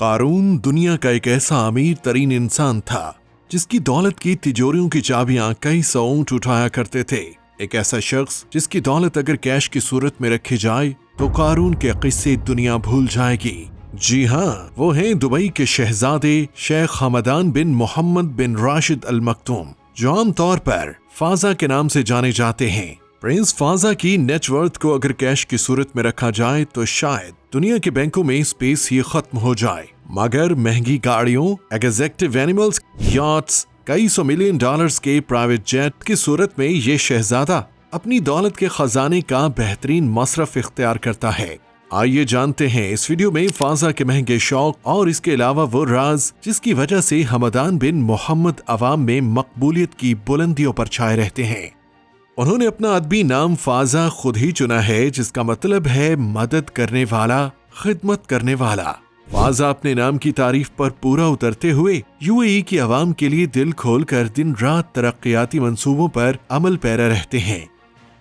قارون دنیا کا ایک ایسا امیر ترین انسان تھا جس کی دولت کی تجوریوں کی چابیاں کئی سو اونٹ اٹھایا کرتے تھے۔ ایک ایسا شخص جس کی دولت اگر کیش کی صورت میں رکھی جائے تو قارون کے قصے دنیا بھول جائے گی۔ جی ہاں، وہ ہیں دبئی کے شہزادے شیخ حمدان بن محمد بن راشد المکتوم، جو عام طور پر فازا کے نام سے جانے جاتے ہیں۔ پرنس فازا کی نیٹ ورتھ کو اگر کیش کی صورت میں رکھا جائے تو شاید دنیا کے بینکوں میں اسپیس ہی ختم ہو جائے، مگر مہنگی گاڑیوں، ایگزیکٹو اینیملز، یاٹس، کئی سو ملین ڈالرز کے پرائیویٹ جیٹ کی صورت میں یہ شہزادہ اپنی دولت کے خزانے کا بہترین مصرف اختیار کرتا ہے۔ آئیے جانتے ہیں اس ویڈیو میں فازا کے مہنگے شوق اور اس کے علاوہ وہ راز جس کی وجہ سے حمدان بن محمد عوام میں مقبولیت کی بلندیوں پر چھائے رہتے ہیں۔ انہوں نے اپنا ادبی نام فازا خود ہی چنا ہے، جس کا مطلب ہے مدد کرنے والا، خدمت کرنے والا۔ فازا اپنے نام کی تعریف پر پورا اترتے ہوئے یو اے ای کی عوام کے لیے دل کھول کر دن رات ترقیاتی منصوبوں پر عمل پیرا رہتے ہیں۔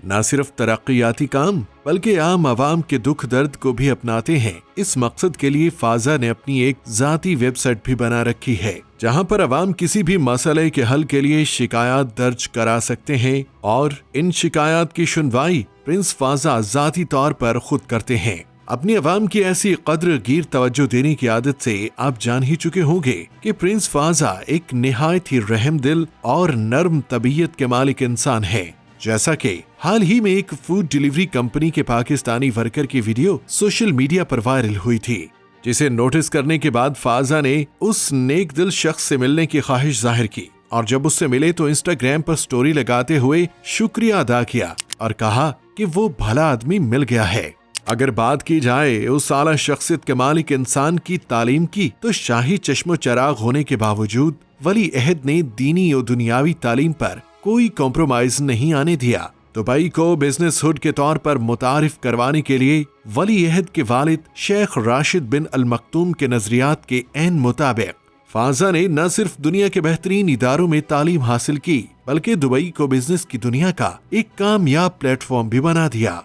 نہ صرف ترقیاتی کام بلکہ عام عوام کے دکھ درد کو بھی اپناتے ہیں۔ اس مقصد کے لیے فازا نے اپنی ایک ذاتی ویب سائٹ بھی بنا رکھی ہے، جہاں پر عوام کسی بھی مسئلے کے حل کے لیے شکایات درج کرا سکتے ہیں اور ان شکایات کی سنوائی پرنس فازا ذاتی طور پر خود کرتے ہیں۔ اپنی عوام کی ایسی قدر گیر توجہ دینے کی عادت سے آپ جان ہی چکے ہوں گے کہ پرنس فازا ایک نہایت ہی رحم دل اور نرم طبیعت کے مالک انسان ہے۔ جیسا کہ حال ہی میں ایک فوڈ ڈیلیوری کمپنی کے پاکستانی ورکر کی ویڈیو سوشل میڈیا پر وائرل ہوئی تھی، جسے نوٹس کرنے کے بعد فازا نے اس نیک دل شخص سے ملنے کی خواہش ظاہر کی، اور جب اس سے ملے تو انسٹاگرام پر سٹوری لگاتے ہوئے شکریہ ادا کیا اور کہا کہ وہ بھلا آدمی مل گیا ہے۔ اگر بات کی جائے اس اعلیٰ شخصیت کے مالک انسان کی تعلیم کی، تو شاہی چشم و چراغ ہونے کے باوجود ولی عہد نے دینی و دنیاوی تعلیم پر کوئی کمپرومائز نہیں آنے دیا۔ دبئی کو بزنس ہڈ کے طور پر متعارف کروانے کے لیے ولی عہد کے والد شیخ راشد بن المکتوم کے نظریات کے عین مطابق فازا نے نہ صرف دنیا کے بہترین اداروں میں تعلیم حاصل کی، بلکہ دبئی کو بزنس کی دنیا کا ایک کامیاب پلیٹ فارم بھی بنا دیا۔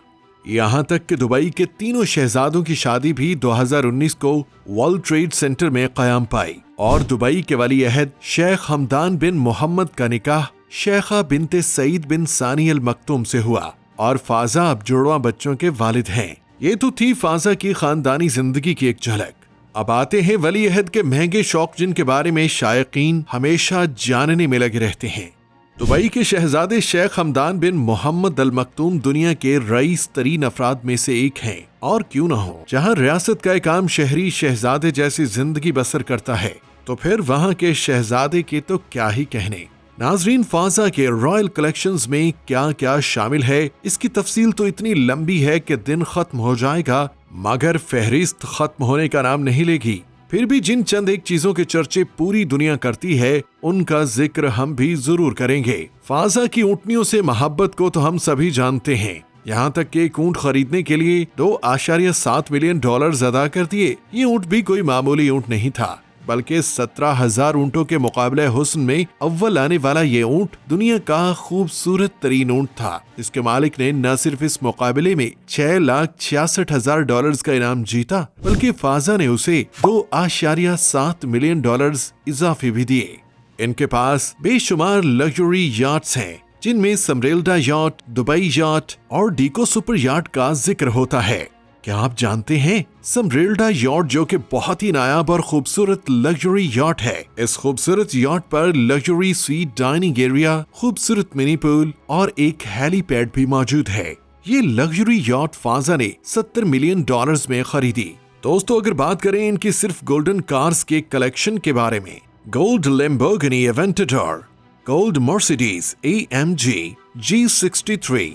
یہاں تک کہ دبئی کے تینوں شہزادوں کی شادی بھی 2019 کو ورلڈ ٹریڈ سینٹر میں قیام پائی، اور دبئی کے ولی عہد شیخ حمدان بن محمد کا نکاح شیخہ بنت سعید بن ثانی المکتوم سے ہوا، اور فازا اب جڑواں بچوں کے والد ہیں۔ یہ تو تھی فازا کی خاندانی زندگی کی ایک جھلک۔ اب آتے ہیں ولی عہد کے مہنگے شوق، جن کے بارے میں شائقین ہمیشہ جاننے میں لگے رہتے ہیں۔ دبئی کے شہزادے شیخ حمدان بن محمد المکتوم دنیا کے رئیس ترین افراد میں سے ایک ہیں، اور کیوں نہ ہو، جہاں ریاست کا ایک عام شہری شہزادے جیسی زندگی بسر کرتا ہے تو پھر وہاں کے شہزادے کے تو کیا ہی کہنے۔ ناظرین، فازا کے رائل کلیکشنز میں کیا کیا شامل ہے، اس کی تفصیل تو اتنی لمبی ہے کہ دن ختم ہو جائے گا، مگر فہرست ختم ہونے کا نام نہیں لے گی۔ پھر بھی جن چند ایک چیزوں کے چرچے پوری دنیا کرتی ہے، ان کا ذکر ہم بھی ضرور کریں گے۔ فازا کی اونٹنیوں سے محبت کو تو ہم سبھی جانتے ہیں، یہاں تک کہ ایک اونٹ خریدنے کے لیے $2.7 ملین ادا کر دیے۔ یہ اونٹ بھی کوئی معمولی اونٹ نہیں تھا، بلکہ 17,000 اونٹوں کے مقابلے حسن میں اول آنے والا یہ اونٹ دنیا کا خوبصورت ترین اونٹ تھا۔ اس کے مالک نے نہ صرف اس مقابلے میں $6,66,000 کا انعام جیتا، بلکہ فازا نے اسے $2.7 ملین اضافی بھی دیے۔ ان کے پاس بے شمار لگژری یاٹس ہیں، جن میں سمریلڈا یاٹ، دبئی یاٹ اور ڈیکو سپر یاٹ کا ذکر ہوتا ہے۔ کیا آپ جانتے ہیں سمریلڈا یاٹ، جو کہ بہت ہی نایاب اور خوبصورت لگژری یاٹ ہے، اس خوبصورت یاٹ پر لگژری سویٹ ڈائننگ ایریا، خوبصورت منی پول اور ایک ہیلی پیڈ بھی موجود ہے۔ یہ لگژری یاٹ فازا نے $70 ملین میں خریدی۔ دوستو، اگر بات کریں ان کی صرف گولڈن کارز کے کلیکشن کے بارے میں، gold Lamborghini Aventador, gold Mercedes AMG G63،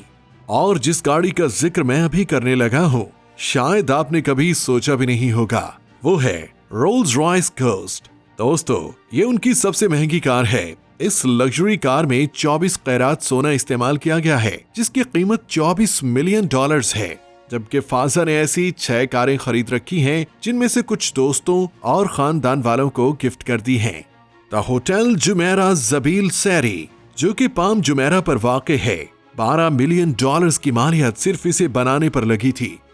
اور جس گاڑی کا ذکر میں ابھی کرنے لگا ہوں شاید آپ نے کبھی سوچا بھی نہیں ہوگا، وہ ہے رولز رائس گھوسٹ۔ دوستو، یہ ان کی سب سے مہنگی کار ہے۔ اس لگژری کار میں 24 قیرات سونا استعمال کیا گیا ہے، جس کی قیمت $24 ملین ہے، جبکہ فازا نے ایسی 6 کاریں خرید رکھی ہیں، جن میں سے کچھ دوستوں اور خاندان والوں کو گفٹ کر دی ہیں۔ دا ہوٹل جمیرہ زبیل سیری، جو کہ پام جمیرہ پر واقع ہے، $12 ملین کی مالیت صرف اسے بنانے پر لگی تھی۔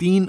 3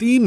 $3